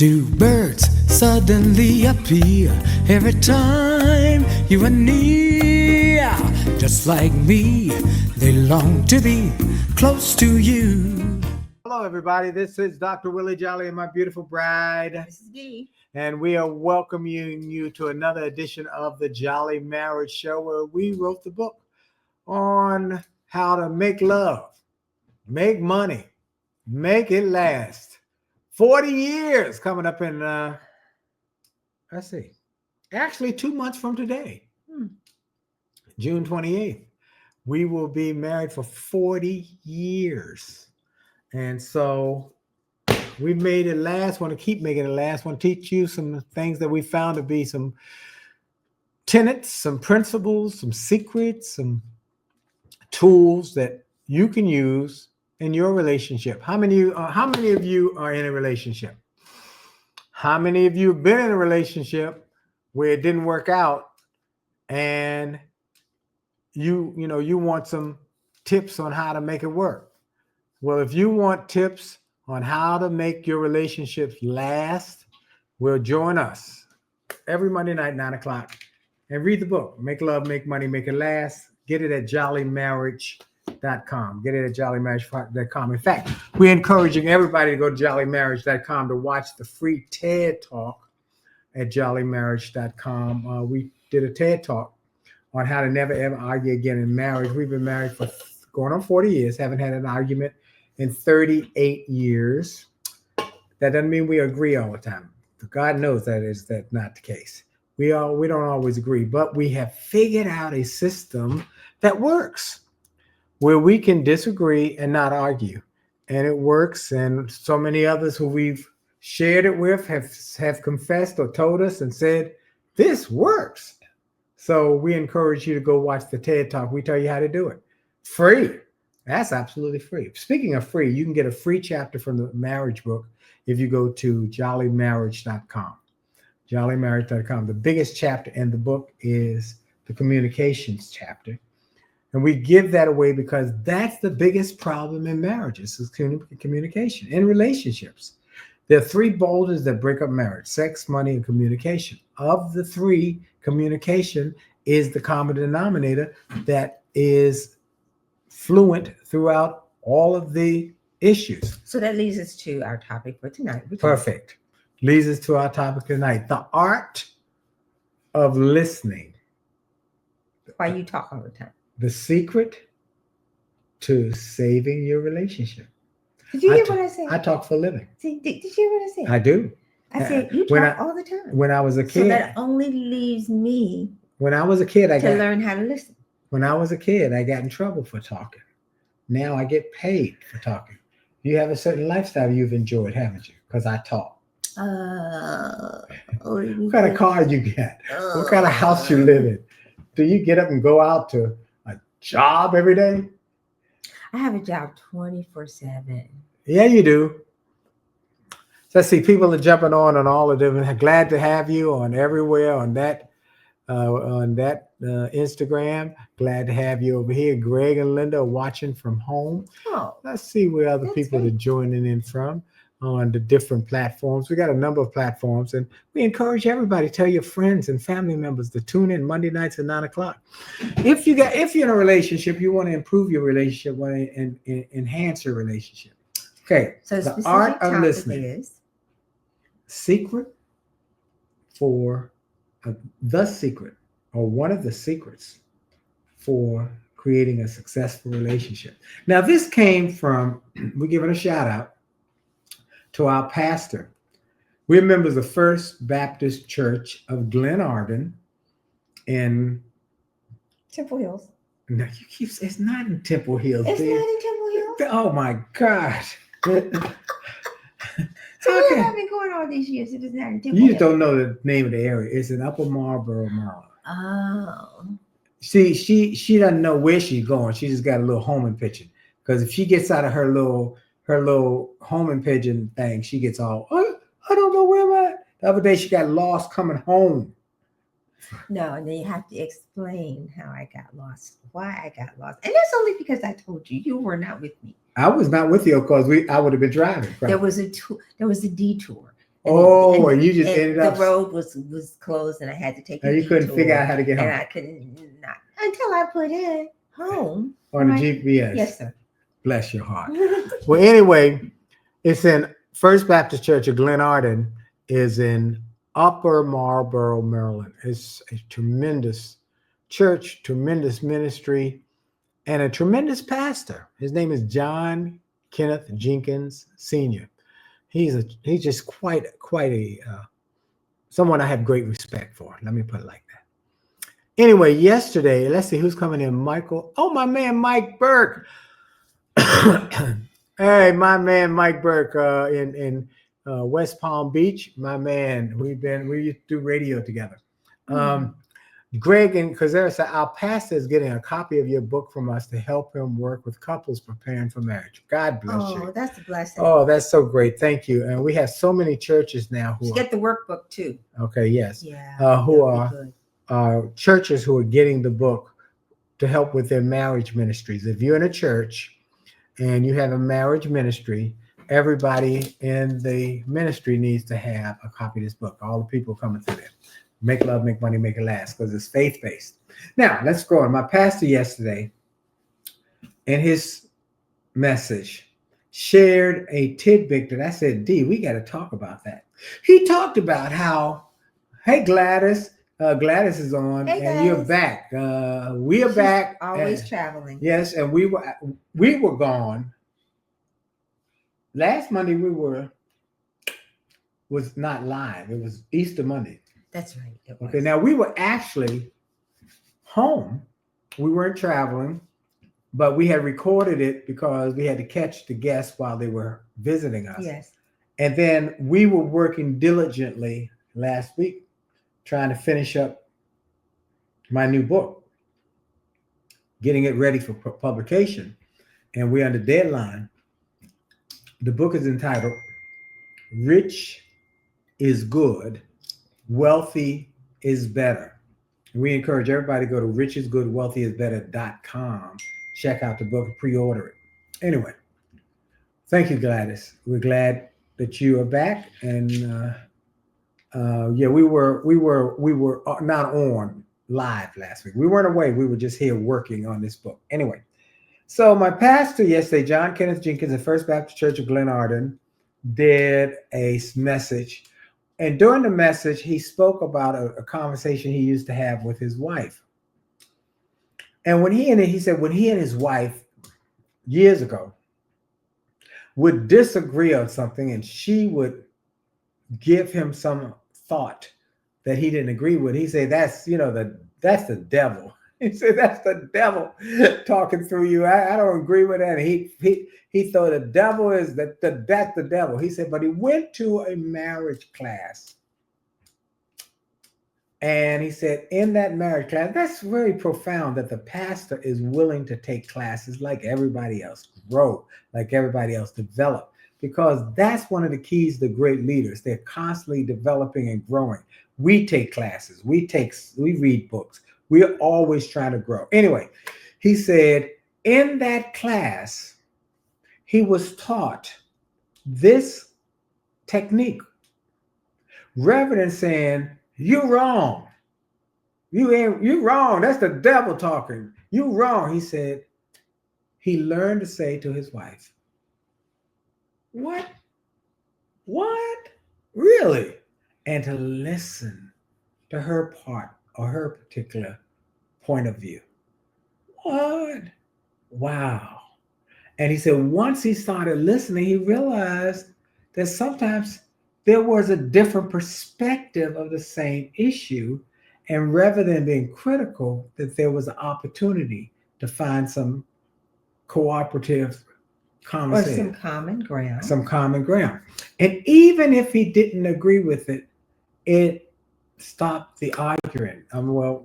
Do birds suddenly appear every time you are near? Just like me, they long to be close to you. Hello, everybody. This is Dr. Willie Jolley and my beautiful bride. This is Dee. And we are welcoming you to another edition of the Jolley Marriage Show, where we wrote the book on how to make love, make money, make it last. 40 years coming up in, let's see, actually 2 months from today, June 28th. We will be married for 40 years. And so we made it last, want to keep making it last, want to teach you some things that we found to be some tenets, some principles, some secrets, some tools that you can use in your relationship. How many of you are in a relationship? How many of you have been in a relationship where it didn't work out and you want some tips on how to make it work? Well, if you want tips on how to make your relationships last, well, join us every Monday night, 9 o'clock, and read the book, Make Love, Make Money, Make It Last. Get it at jolleymarriage.com. Get it at jolleymarriage.com. In fact, we're encouraging everybody to go to jolleymarriage.com to watch the free TED Talk at jolleymarriage.com. We did a TED Talk on how to never, ever argue again in marriage. We've been married for going on 40 years, haven't had an argument in 38 years. That doesn't mean we agree all the time. God knows that's not the case. We don't always agree, but we have figured out a system that works where we can disagree and not argue. And it works. And so many others who we've shared it with have confessed or told us and said, this works. So we encourage you to go watch the TED Talk. We tell you how to do it. Free. That's absolutely free. Speaking of free, you can get a free chapter from the marriage book if you go to jolleymarriage.com. jolleymarriage.com. The biggest chapter in the book is the communications chapter. And we give that away because that's the biggest problem in marriages is communication. In relationships, there are three boulders that break up marriage: sex, money, and communication. Of the three, communication is the common denominator that is fluent throughout all of the issues. So that leads us to our topic for tonight. Perfect. Leads us to our topic tonight: the art of listening. Why you talk all the time? The secret to saving your relationship. Did you hear what I said? I talk for a living. See, did you hear what I said? I do. I said you talk all the time. When I was a kid. So that only leaves me when I was a kid, to learn how to listen. When I was a kid, I got in trouble for talking. Now I get paid for talking. You have a certain lifestyle you've enjoyed, haven't you? Because I talk. What kind of car you get? What kind of house you live in? Do you get up and go out to a job every day? I have a job 24/7. Yeah, you do. So let's see, people are jumping on all of them. Glad to have you on everywhere on that Instagram. Glad to have you over here. Greg and Linda are watching from home. Oh, let's see where other people are joining in from on the different platforms. We got a number of platforms, and we encourage everybody, tell your friends and family members to tune in Monday nights at 9 o'clock. If you're in a relationship, you want to improve your relationship, want to enhance your relationship. Okay, so the art of listening is secret for the secret, or one of the secrets for creating a successful relationship. Now, this came from, we're giving a shout out to our pastor. We're members of First Baptist Church of Glenarden in Temple Hills. No, you keep saying it's not in Temple Hills. It's not in Temple Hills. Oh my gosh. So where have I been going all these years? It is not in Temple Hills. You don't know the name of the area. It's in Upper Marlboro, Maryland. Oh. See, she doesn't know where she's going. She just got a little homing pigeon. Because if she gets out of her little homing pigeon thing, she gets all, I don't know where I'm at. The other day she got lost coming home. No, and then you have to explain how I got lost, why I got lost. And that's only because I told you. You were not with me. I was not with you because I would have been driving. Right? There was a detour. Oh, and you just ended the up. road was closed, and I had to take. And you couldn't figure out how to get home. And I couldn't not until I put in home On the GPS. Yes, sir. Bless your heart. Well, anyway, it's in First Baptist Church of Glenarden, is in Upper Marlboro, Maryland. It's a tremendous church, tremendous ministry, and a tremendous pastor. His name is John Kenneth Jenkins Sr. He's just quite a someone I have great respect for. Let me put it like that. Anyway, yesterday, let's see who's coming in. Michael. Oh, my man, Mike Burke. Hey, my man, Mike Burke in West Palm Beach. My man, we used to do radio together. Greg and Kazera, our pastor is getting a copy of your book from us to help him work with couples preparing for marriage. God bless you. Oh, that's a blessing. Oh, that's so great. Thank you. And we have so many churches now who get the workbook too. Okay, yes. Yeah. Who are churches who are getting the book to help with their marriage ministries. If you're in a church and you have a marriage ministry, everybody in the ministry needs to have a copy of this book. All the people coming through there. Make love, make money, make it last, because it's faith-based. Now, let's go on. My pastor yesterday, in his message, shared a tidbit that I said, D, we got to talk about that. He talked about how, hey, Gladys is on, hey, and you're back. We are back. Always traveling. Yes, and we were gone. Last Monday, was not live. It was Easter Monday. That's right. Okay, now we were actually home. We weren't traveling, but we had recorded it because we had to catch the guests while they were visiting us. Yes. And then we were working diligently last week trying to finish up my new book, getting it ready for publication. And we're under deadline. The book is entitled Rich is Good, Wealthy is Better. And we encourage everybody to go to richisgoodwealthyisbetter.com. Check out the book, pre-order it. Anyway, thank you, Gladys. We're glad that you are back. And we were not on live last week. We weren't away. We were just here working on this book. Anyway, so my pastor yesterday, John Kenneth Jenkins at First Baptist Church of Glenarden, did a message. And during the message, he spoke about a conversation he used to have with his wife. And he said when he and his wife years ago would disagree on something, and she would give him some thought that he didn't agree with, he said, that's the devil. He said, that's the devil talking through you. I don't agree with that. And he thought the devil is that's the devil. He said, but he went to a marriage class. And he said, in that marriage class, that's very profound that the pastor is willing to take classes like everybody else, grow like everybody else, develop, because that's one of the keys to great leaders. They're constantly developing and growing. We take classes, we read books. We're always trying to grow. Anyway, he said in that class, he was taught this technique. Rather than saying, you're wrong. You're wrong. That's the devil talking. You're wrong. He said, he learned to say to his wife, what? Really? And to listen to her part or her particular point of view. What? Wow. And he said, once he started listening, he realized that sometimes there was a different perspective of the same issue. And rather than being critical, that there was an opportunity to find some cooperative conversation. Or some common ground. And even if he didn't agree with it, it stopped the argument.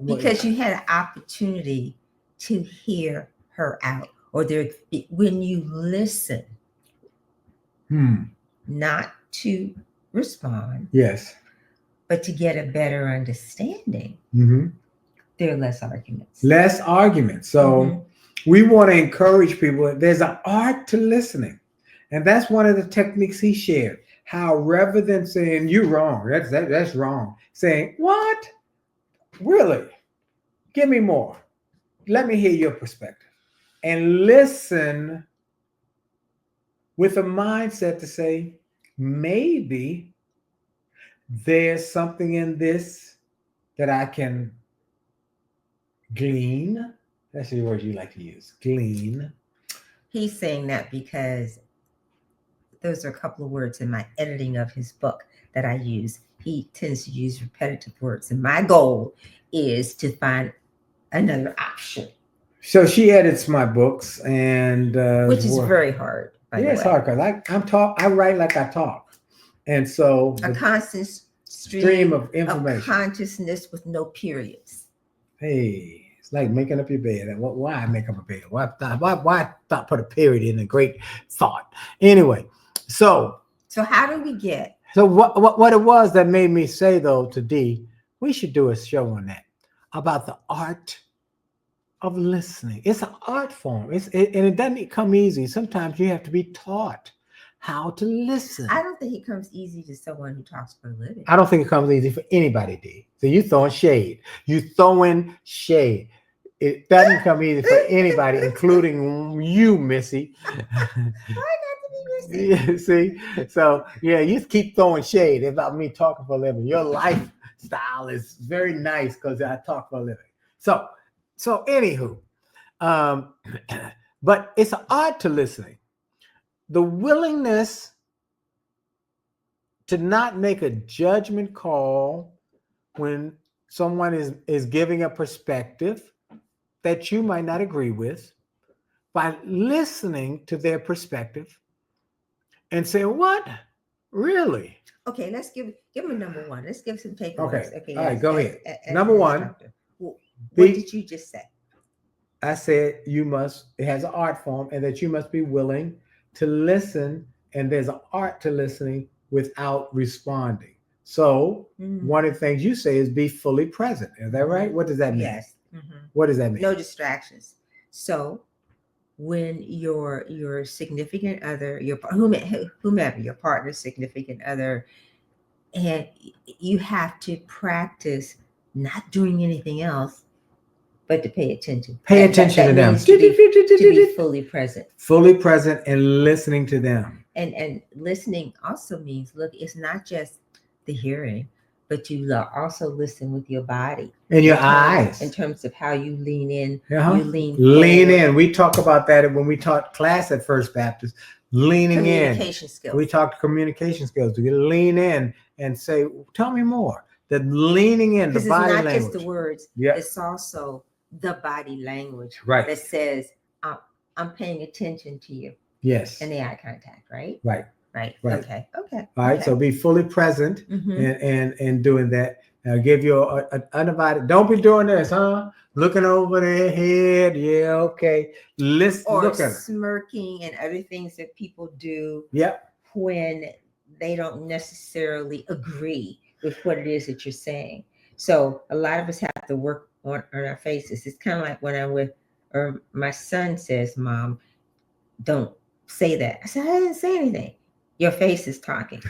Because you had an opportunity to hear her out, or when you listen, not to respond, yes, but to get a better understanding, there are less arguments. So we want to encourage people. There's an art to listening, and that's one of the techniques he shared. how rather than saying you're wrong, that's wrong, saying, what? Really? Give me more. Let me hear your perspective. And listen with a mindset to say, maybe there's something in this that I can glean. That's the word you like to use, glean. He's saying that because those are a couple of words in my editing of his book that I use. He tends to use repetitive words, and my goal is to find another option. So she edits my books, and which is very hard. Yeah, it's hard because I write like I talk, and so a constant stream of information, of consciousness with no periods. Hey, it's like making up your bed. And why make up a bed? Why put a period in a great thought? Anyway, so how do we get? So what it was that made me say though to Dee, we should do a show on that about the art of listening. It's an art form. And it doesn't come easy. Sometimes you have to be taught how to listen. I don't think it comes easy to someone who talks for a living. I don't think it comes easy for anybody, Dee. So you throwing shade. It doesn't come easy for anybody, including you, Missy. Yeah, see? So yeah, you keep throwing shade about me talking for a living. Your lifestyle is very nice because I talk for a living. So anywho, but it's an art to listening. The willingness to not make a judgment call when someone is giving a perspective that you might not agree with, by listening to their perspective and say, what? Really? Okay, let's give them number one. Let's give some takeaways. Okay, all right, go ahead. As number one. What did you just say? I said it has an art form, and that you must be willing to listen, and there's an art to listening without responding. So one of the things you say is be fully present. Is that right? What does that mean? Yes. What does that mean? No distractions. So when your significant other, whomever, your partner, significant other, and you have to practice not doing anything else, but to pay attention. Pay attention to them. To be fully present. Fully present and listening to them. And listening also means, look, it's not just the hearing, but you also listen with your body and your eyes in terms of how you lean in. You lean in. We talk about that when we taught class at First Baptist. Leaning in. Communication skills. We talked communication skills. We lean in and say, "Tell me more." The leaning in, the body language. It's not just the words. Yeah. It's also the body language. Right. That says, "I'm paying attention to you." Yes. And the eye contact. Right. Right. Right. Okay. All right. So be fully present and doing that. Give you an undivided. Don't be doing this, huh? Looking over their head. Yeah. Okay. Listen. Or look at smirking and other things that people do. Yep. When they don't necessarily agree with what it is that you're saying. So a lot of us have to work on our faces. It's kind of like when I'm with, or my son says, "Mom, don't say that." I said, "I didn't say anything. Your face is talking."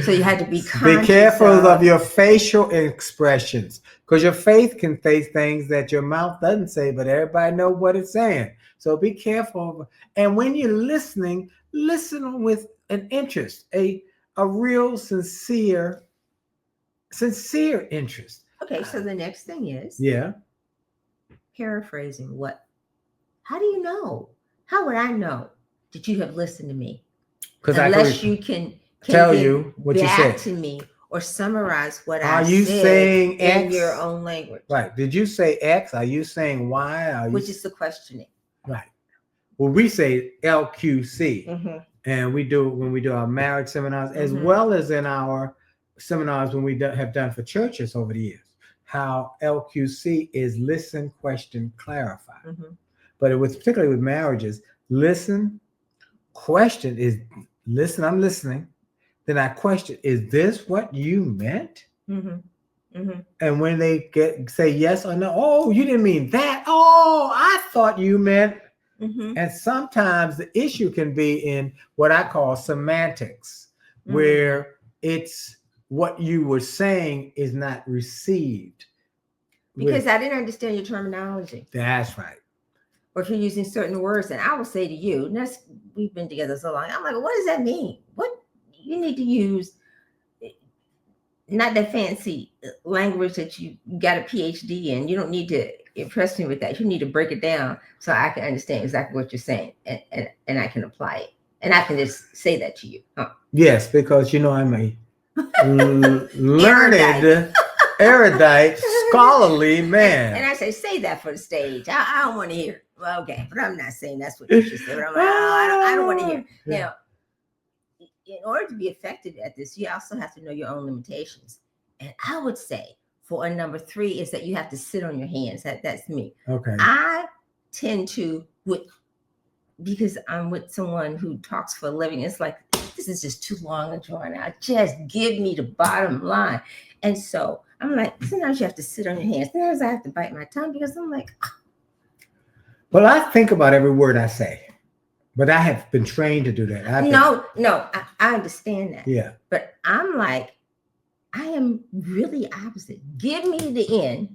So you had to be conscious. Be careful of your facial expressions, because your face can say things that your mouth doesn't say, but everybody knows what it's saying. So be careful. And when you're listening, listen with an interest, a real sincere interest. Okay, so the next thing is paraphrasing what? How do you know? How would I know that you have listened to me? Unless you can tell you what you said to me or summarize what I said. Are you saying in X? Your own language? Right. Did you say X? Are you saying Y? Which is the questioning. Right. Well, we say LQC, and we do when we do our marriage seminars, as well as in our seminars when we have done for churches over the years. How LQC is listen, question, clarify. But particularly with marriages, listen, question is listen. I'm listening. Then I question: is this what you meant? And when they say yes or no, oh, you didn't mean that. Oh, I thought you meant. Mm-hmm. And sometimes the issue can be in what I call semantics, where it's what you were saying is not received. Because I didn't understand your terminology. That's right. Or if you're using certain words, and I will say to you, and we've been together so long, I'm like, what does that mean? What you need to use, not that fancy language that you got a PhD in. You don't need to impress me with that. You need to break it down so I can understand exactly what you're saying, and I can apply it. And I can just say that to you. Huh? Yes, because I'm a learned, erudite, scholarly man. And I say that for the stage. I don't want to hear it. Well, okay, but I'm not saying that's what you should say. But I'm like, I don't want to hear it. Yeah. Now, in order to be effective at this, you also have to know your own limitations. And I would say for a number 3 is that you have to sit on your hands. That's me. Okay. I tend to, because I'm with someone who talks for a living, it's like, this is just too long and drawn out. Just give me the bottom line. And so I'm like, sometimes you have to sit on your hands. Sometimes I have to bite my tongue because I'm like, Well, I think about every word I say, but I have been trained to do that. I understand that. Yeah. But I'm like, I am really opposite. Give me the end,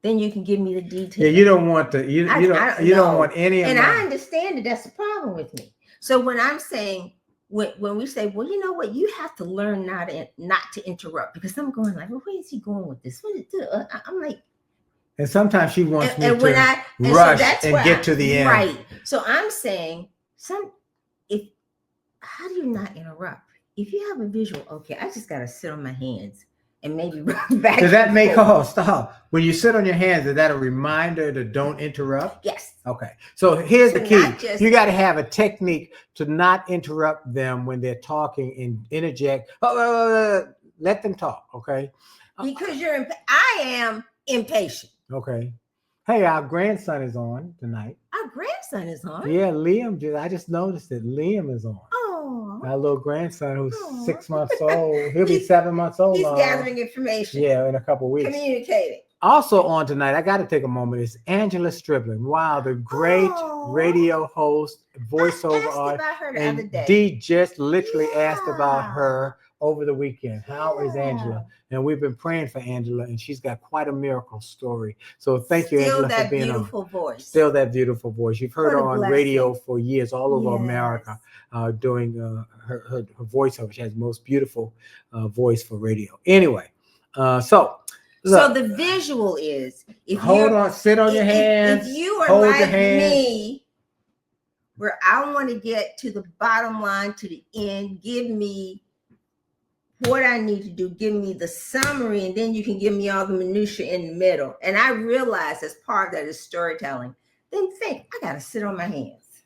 then you can give me the detail. Yeah, you don't want you don't want any of and that. I understand that that's the problem with me. So when I'm saying, when we say, well, you know what, you have to learn not to interrupt, because I'm going like, well, where is he going with this? What is this? I'm like, and sometimes she wants me to rush and get to the end. Right. So I'm saying, how do you not interrupt? If you have a visual, okay, I just gotta sit on my hands and maybe run back. Does that make stop? When you sit on your hands, is that a reminder to don't interrupt? Yes. Okay. So here's the key. Just, you got to have a technique to not interrupt them when they're talking and interject. Let them talk. Okay. Because I am impatient. Okay. Hey, our grandson is on tonight. Our grandson is on? Yeah, Liam. I just noticed that Liam is on. Oh. Our little grandson who's 6 months old. He'll be 7 months old. He's gathering information. Yeah, in a couple of weeks. Communicating. Also on tonight, I got to take a moment, is Angela Stribling. Wow, the great radio host, voiceover artist. And Dee just literally asked about her over the weekend. How is Angela? And we've been praying for Angela, and she's got quite a miracle story. So thank you, Angela, for being on. Still that beautiful voice. You've heard her on radio for years all over America, doing her voiceover. She has the most beautiful voice for radio. Anyway, so the visual is, sit on your hands. If you are like me, where I want to get to the bottom line, to the end, give me what I need to do, give me the summary, and then you can give me all the minutia in the middle. And I realize as part of that is storytelling. Then think, I got to sit on my hands.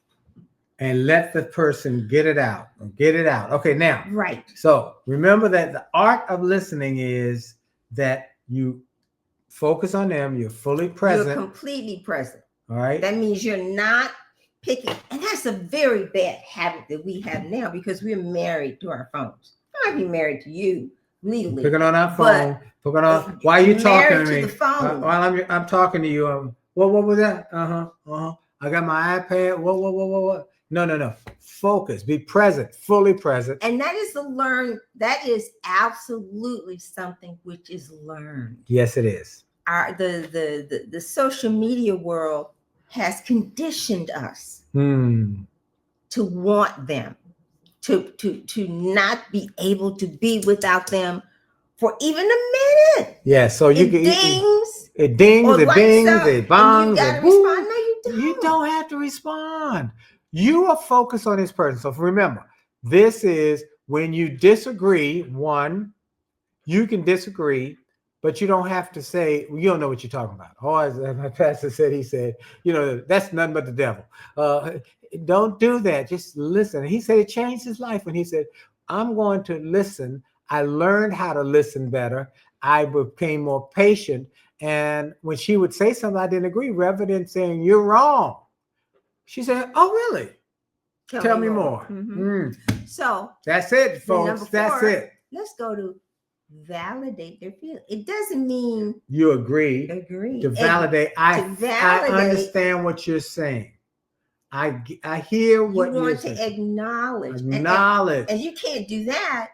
And let the person get it out. Okay, now. Right. So remember that the art of listening is that you focus on them. You're fully present. You're completely present. All right. That means you're not picking. And that's a very bad habit that we have now, because we're married to our phones. I might be married to you legally. Picking on our phone. Why are you talking to me? The phone. While I'm talking to you. What was that? I got my iPad. What? No. Focus. Be present. Fully present. And that is absolutely something which is learned. Yes, it is. The social media world has conditioned us to want them, to not be able to be without them for even a minute. Yeah, so it dings, it bongs, you gotta respond. No, you don't. You don't have to respond. You are focused on this person. So remember, this is when you disagree. One, you can disagree, but you don't have to say, you don't know what you're talking about. Or as my pastor said, he said, that's nothing but the devil. Don't do that. Just listen. He said it changed his life when he said, I'm going to listen. I learned how to listen better. I became more patient. And when she would say something I didn't agree, rather than saying, you're wrong, she said, oh, really? Tell me more. Mm-hmm. So that's it, folks. That's it. Let's go to validate their feelings. It doesn't mean you agree. To validate. I understand what you're saying. I hear what you you're want saying. to acknowledge. Acknowledge. And you can't do that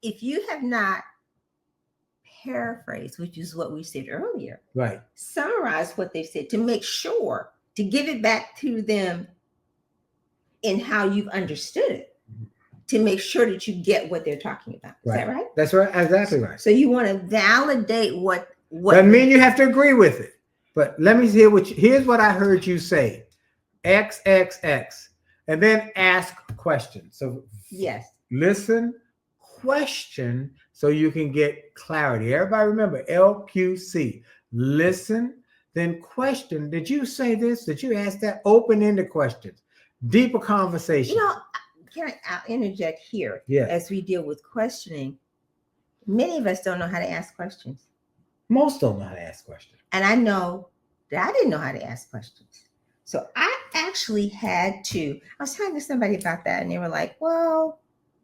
if you have not paraphrased, which is what we said earlier. Right. Summarize what they said to make sure to give it back to them in how you've understood it, to make sure that you get what they're talking about. Is that right? That's right. Exactly right. So you want to validate what Doesn't mean you have to agree with it. But let me hear here's what I heard you say. X, X, X. And then ask questions. So yes. Listen, question, so you can get clarity. Everybody remember LQC. Listen, then question. Did you say this? Did you ask that? Open-ended questions. Deeper conversation. I'll interject here. Yes. As we deal with questioning, many of us don't know how to ask questions. Most don't know how to ask questions. And I know that I didn't know how to ask questions. So I actually I was talking to somebody about that, and they were like, well,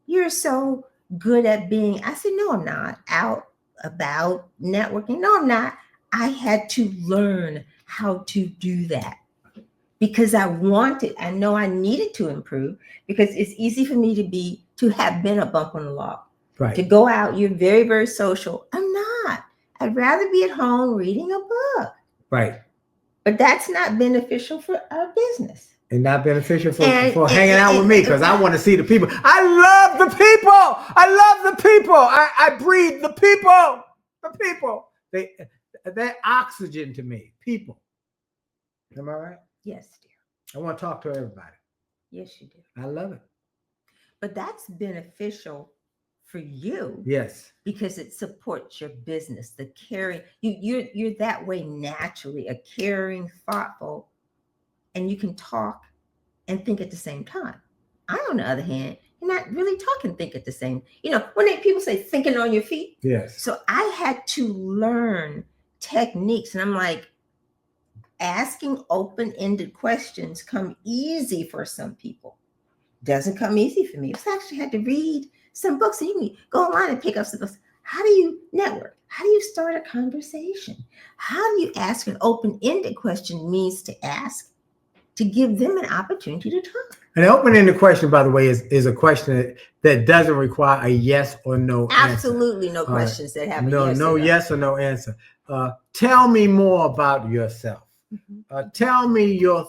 you're so good at being, I said, no, I'm not, out about networking. No, I'm not. I had to learn how to do that because I know I needed to improve, because it's easy for me to have been a bump on the log. Right. To go out, you're very, very social. I'm not. I'd rather be at home reading a book. Right. But that's not beneficial for our business. And not beneficial for hanging out with me, because I want to see the people. I love the people. I love the people. I breathe the people. The people. They're oxygen to me. People. Am I right? Yes, dear. I want to talk to everybody. Yes, you do. I love it. But that's beneficial for you. Yes. Because it supports your business. The caring, you're that way naturally, a caring, thoughtful, and you can talk and think at the same time. I, on the other hand, you're not really talking, think at the same. When people say thinking on your feet. Yes. So I had to learn techniques, and I'm like, asking open-ended questions come easy for some people. Doesn't come easy for me. I actually had to read some books, and you can go online and pick up some books. How do you network? How do you start a conversation? How do you ask an open-ended question? Means to ask, to give them an opportunity to talk. An open-ended question, by the way, is a question that doesn't require a yes or no answer. Absolutely no questions that have a yes or no answer. Tell me more about yourself. Mm-hmm. Tell me your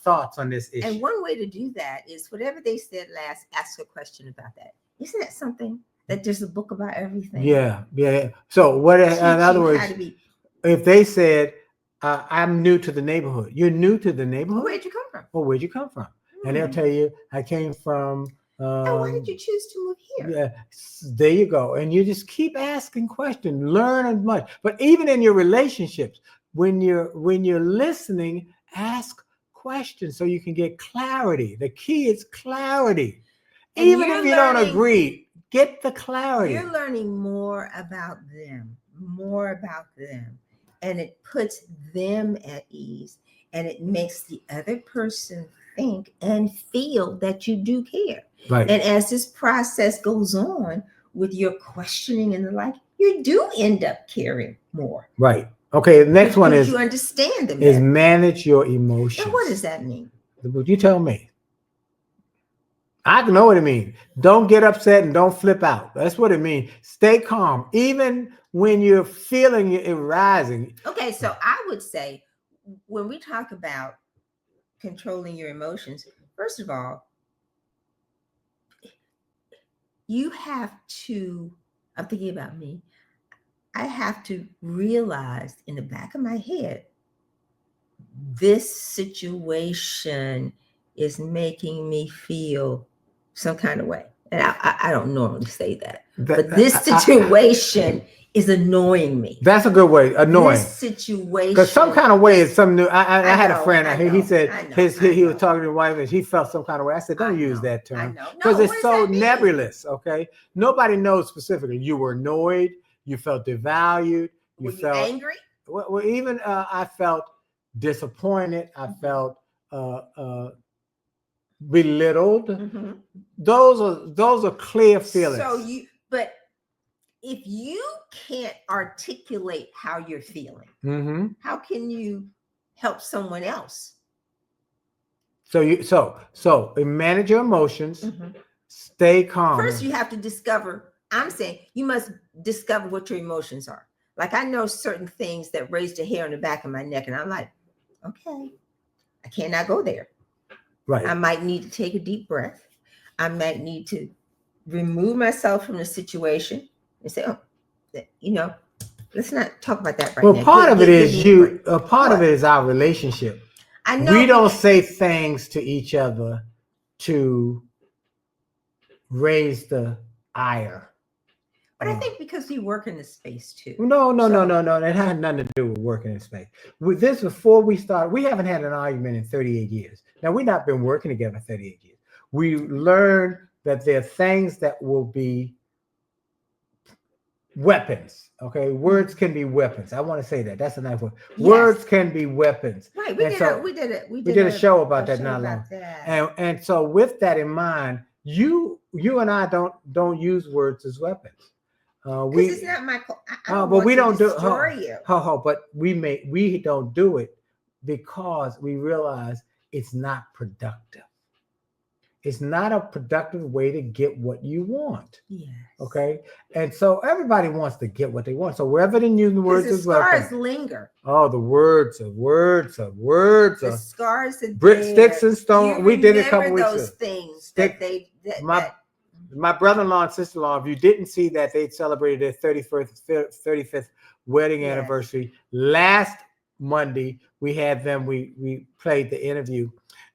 thoughts on this issue. And one way to do that is whatever they said last, ask a question about that. Isn't that something that there's a book about everything? Yeah. So what? In other words, if they said, "I'm new to the neighborhood," you're new to the neighborhood. Where'd you come from? Well, where'd you come from? And they'll tell you, "I came from." And why did you choose to move here? Yeah, there you go. And you just keep asking questions, learn as much. But even in your relationships, when you're listening, ask questions so you can get clarity. The key is clarity. And even if you don't agree, get the clarity. You're learning more about them, and it puts them at ease, and it makes the other person think and feel that you do care. Right. And as this process goes on with your questioning and the like, you do end up caring more. Right. Okay. The next one is you understand them. Is manage your emotions. Now, what does that mean? You tell me. I know what it means. Don't get upset and don't flip out. That's what it means. Stay calm, even when you're feeling it rising. Okay, so I would say when we talk about controlling your emotions, first of all, you have to, I'm thinking about me, I have to realize in the back of my head, this situation is making me feel some kind of way. And I don't normally say that, but this situation is annoying me. That's a good way. Annoying. This situation. Because some kind of way is some new. I had a friend. He said he was talking to his wife and he felt some kind of way. I said, don't use that term because it's so nebulous. Okay, nobody knows specifically. You were annoyed. You felt devalued. You felt angry. Well, even I felt disappointed. I felt belittled. Mm-hmm. Those are clear feelings. But if you can't articulate how you're feeling, mm-hmm. how can you help someone else So manage your emotions. Mhm. Stay calm. First, you have to discover. I'm saying you must discover what your emotions are. Like I know certain things that raise the hair on the back of my neck, and I'm like, okay, I cannot go there. Right. I might need to take a deep breath. I might need to remove myself from the situation and say, oh, let's not talk about that right now. Well, part of it is give me part of it is our relationship. I know We don't say things to each other to raise the ire. But I think because we work in the space too. No. It had nothing to do with working in space. With this, before we started, we haven't had an argument in 38 years. Now, we've not been working together 38 years. We learned that there are things that will be weapons. Okay, words can be weapons. I want to say that. That's a nice word. Yes. Words can be weapons. Right. We did a show about that not long. And so, with that in mind, you and I don't use words as weapons. It's not my. But we don't do. You. But we don't do it because we realize it's not productive. It's not a productive way to get what you want. Yes. Okay. And so everybody wants to get what they want. So rather than using words as well. The scars linger. Oh, the words. The scars are brick, sticks, and stone. We did it a couple weeks ago. Those things my brother-in-law and sister-in-law, if you didn't see that, they celebrated their 35th wedding anniversary. Last Monday, we had them. We played the interview.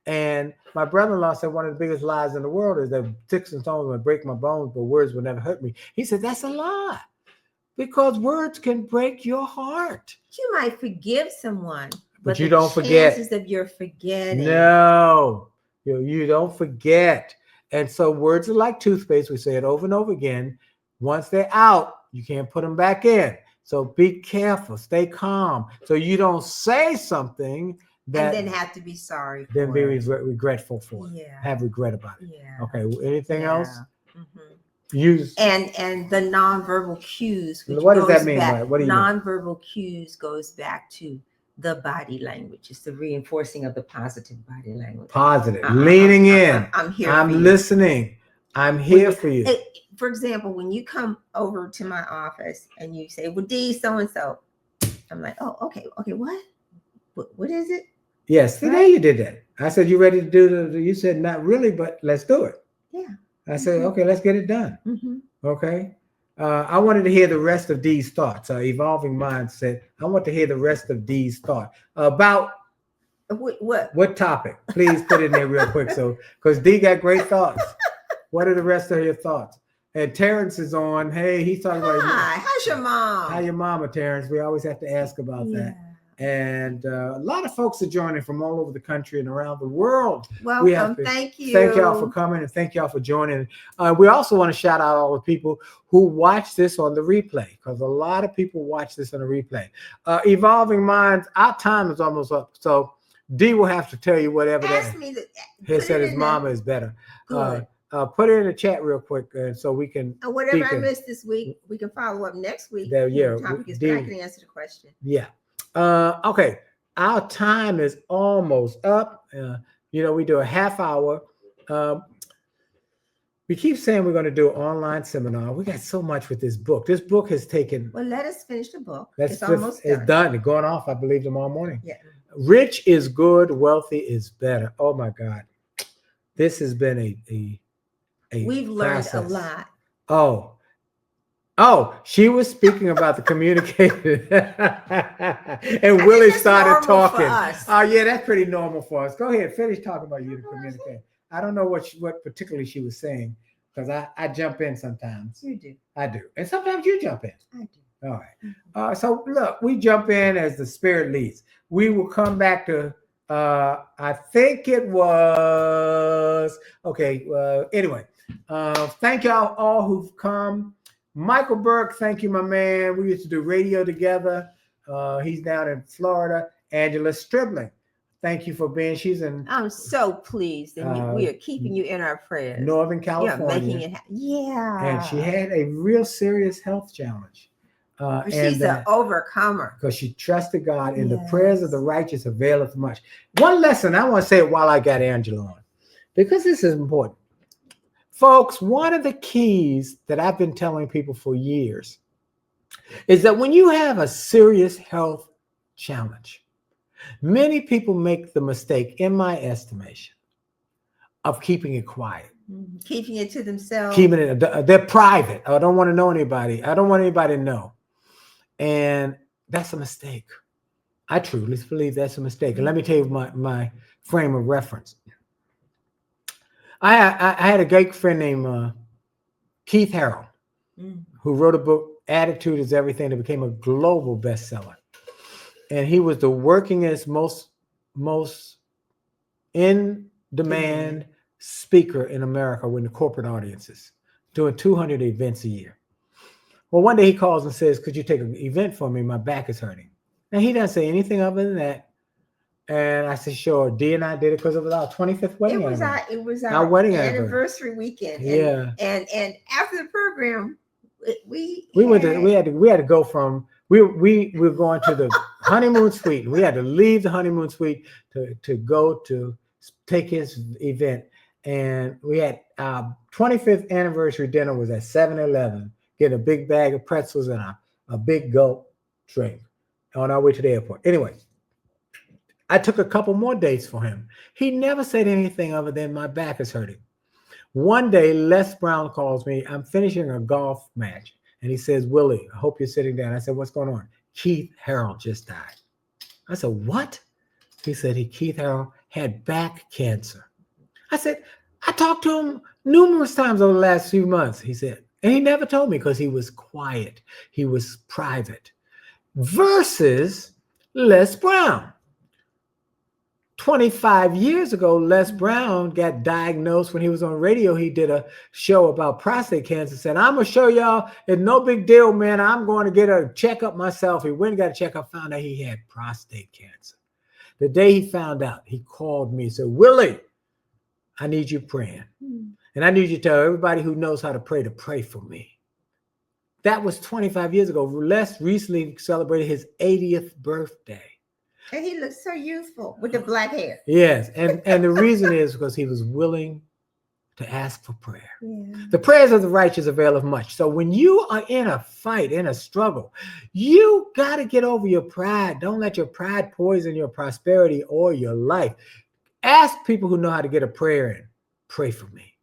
And my brother-in-law said one of the biggest lies in the world is that sticks and stones would break my bones, but words would never hurt me. He said, that's a lie because words can break your heart. You might forgive someone, but you don't forget. Chances of your forgetting. No, you don't forget. And so words are like toothpaste. We say it over and over again. Once they're out, you can't put them back in. So be careful, stay calm. So you don't say something that and then have to be sorry for then be regretful for it. Yeah. Have regret about it. Yeah. Okay. Anything else? Mm-hmm. Use and the nonverbal cues. What does that mean? What do you nonverbal cues goes back to the body language. It's the reinforcing of the positive body language. Positive. Leaning in. I'm here. I'm listening. I'm here for you. For example, when you come over to my office and you say, well, Dee, so-and-so, I'm like, oh, okay, what is it? Yes, there you did that. I said, you ready to do you said, not really, but let's do it. Yeah. I said, okay, let's get it done. Mm-hmm. Okay. I wanted to hear the rest of Dee's thoughts. Evolving Mindset. I want to hear the rest of Dee's thought about what topic. Please put it in there real quick. So, because Dee got great thoughts. What are the rest of your thoughts? And Terrence is on. Hey, he's talking about. Hi, how's your mom? How your mama, Terrence? We always have to ask about that. And a lot of folks are joining from all over the country and around the world. Welcome. Thank you. Thank y'all for coming and thank y'all for joining. We also want to shout out all the people who watch this on the replay because a lot of people watch this on the replay. Evolving Minds, our time is almost up. So Dee will have to tell you whatever he said his mama is better. Put it in the chat real quick so we can. Whatever I missed this week, we can follow up next week. Yeah, the topic is I can answer the question. Yeah. Okay, our time is almost up. We do a half hour. We keep saying we're going to do an online seminar. We got so much with this book. This book has taken. Well, let us finish the book. It's almost done. It's done. It's going off, I believe, tomorrow morning. Yeah. Rich is good. Wealthy is better. Oh my God, this has been a We've learned a lot. Oh, she was speaking about the communication, and Willie started talking. Oh, yeah, that's pretty normal for us. Go ahead, finish talking about you to communicate. I don't know what particularly she was saying because I jump in sometimes. You do. I do, and sometimes you jump in. I do. All right. So look, we jump in as the Spirit leads. We will come back to. I think it was okay. Anyway, thank y'all all who've come. Michael Burke, thank you, my man. We used to do radio together. He's down in Florida. Angela Stribling, thank you for being. She's in. I'm so pleased, and we are keeping you in our prayers. Northern California. Making it happen. Yeah. And she had a real serious health challenge. She's an overcomer. Because she trusted God, and the Yes. prayers of the righteous availeth much. One lesson I want to say it while I got Angela on, because this is important. Folks, one of the keys that I've been telling people for years is that when you have a serious health challenge, many people make the mistake, in my estimation, of keeping it quiet. Keeping it to themselves. Keeping it, they're private. I don't want to know anybody. I don't want anybody to know. And that's a mistake. I truly believe that's a mistake. And let me tell you my frame of reference. I had a great friend named Keith Harrell, who wrote a book, Attitude is Everything, that became a global bestseller. And he was the workingest, most in demand speaker in America with the corporate audiences, doing 200 events a year. Well, one day he calls and says, could you take an event for me? My back is hurting. And he doesn't say anything other than that. And I said, sure. Dee and I did it because it was our 25th wedding anniversary. It was our wedding anniversary weekend. And after the program, we had to go from we were going to the honeymoon suite. We had to leave the honeymoon suite to go to take his event. And we had our 25th anniversary dinner was at 7-Eleven, getting a big bag of pretzels and a big gulp drink on our way to the airport. Anyway, I took a couple more dates for him. He never said anything other than my back is hurting. One day, Les Brown calls me. I'm finishing a golf match. And he says, Willie, I hope you're sitting down. I said, what's going on? Keith Harrell just died. I said, what? He said, Keith Harrell had back cancer. I said, I talked to him numerous times over the last few months, he said. And he never told me because he was quiet. He was private. Versus Les Brown. 25 years ago, Les Brown got diagnosed when he was on radio. He did a show about prostate cancer. Said, I'm going to show y'all, it's no big deal, man. I'm going to get a checkup myself. He went and got a checkup, found out he had prostate cancer. The day he found out, he called me and said, Willie, I need you praying. And I need you to tell everybody who knows how to pray for me. That was 25 years ago. Les recently celebrated his 80th birthday. And he looks so youthful with the black hair. Yes. And the reason is because he was willing to ask for prayer. Yeah. The prayers of the righteous availeth much. So when you are in a fight, in a struggle, you got to get over your pride. Don't let your pride poison your prosperity or your life. Ask people who know how to get a prayer in. Pray for me.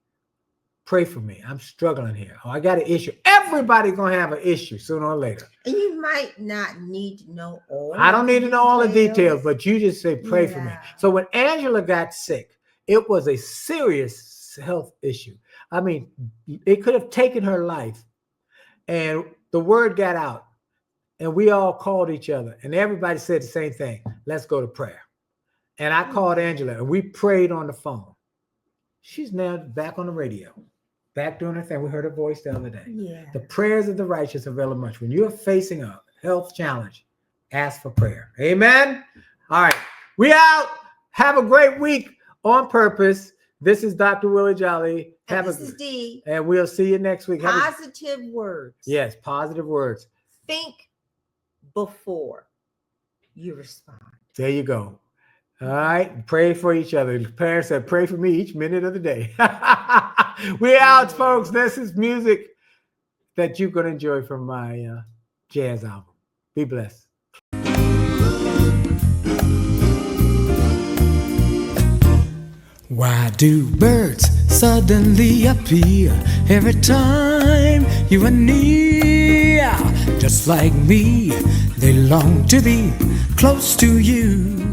Pray for me. I'm struggling here. Oh, I got an issue. Everybody's going to have an issue sooner or later. And you might not need to know all. I don't need to know all the details, but you just say, pray for me. So when Angela got sick, it was a serious health issue. I mean, it could have taken her life. And the word got out. And we all called each other. And everybody said the same thing. Let's go to prayer. And I called Angela and we prayed on the phone. She's now back on the radio. Back doing her thing. We heard her voice the other day. Yeah. The prayers of the righteous avail much. When you're facing a health challenge, ask for prayer. Amen. All right. We out. Have a great week on purpose. This is Dr. Willie Jolley. This is Dee. And we'll see you next week. Positive words. Yes, positive words. Think before you respond. There you go. All right. Pray for each other. The parents said, pray for me each minute of the day. We out, folks. This is music that you're going to enjoy from my jazz album. Be blessed. Why do birds suddenly appear every time you are near? Just like me, they long to be close to you.